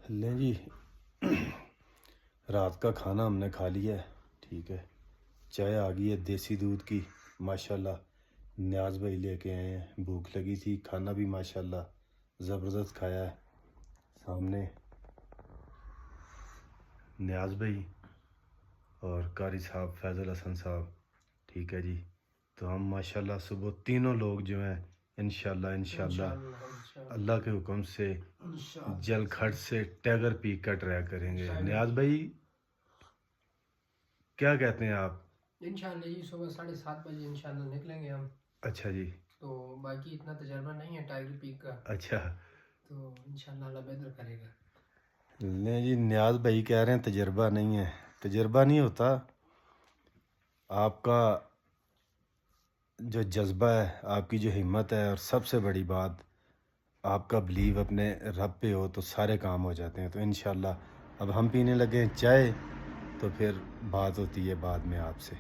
لیں جی رات کا کھانا ہم نے کھا لیا ہے، ٹھیک ہے۔ چائے آ گئی ہے دیسی دودھ کی، ماشاءاللہ نیاز بھائی لے کے آئے ہیں۔ بھوک لگی تھی، کھانا بھی ماشاءاللہ زبردست کھایا ہے۔ سامنے نیاز بھائی اور قاری صاحب فیض الحسن صاحب، ٹھیک ہے جی۔ تو ہم ماشاءاللہ صبح تینوں لوگ جو ہیں انشاءاللہ اللہ کے حکم سے جل کھٹ سے ٹیگر پیک کا ٹرائی کریں گے۔ نیاز بھائی کیا کہتے ہیں آپ؟ انشاءاللہ جی صبح 7:30 بجے انشاءاللہ نکلیں گے ہم۔ اچھا جی۔ تو باقی اتنا تجربہ نہیں ہے ٹائگر پیک کا، اچھا تو انشاءاللہ اللہ بہتر کرے گا۔ نہیں جی، نیاز بھائی کہہ رہے ہیں تجربہ نہیں ہے۔ تجربہ نہیں ہوتا، آپ کا جو جذبہ ہے، آپ کی جو ہمت ہے، اور سب سے بڑی بات آپ کا بلیو اپنے رب پہ ہو تو سارے کام ہو جاتے ہیں۔ تو انشاءاللہ اب ہم پینے لگے چائے، تو پھر بات ہوتی ہے بعد میں آپ سے۔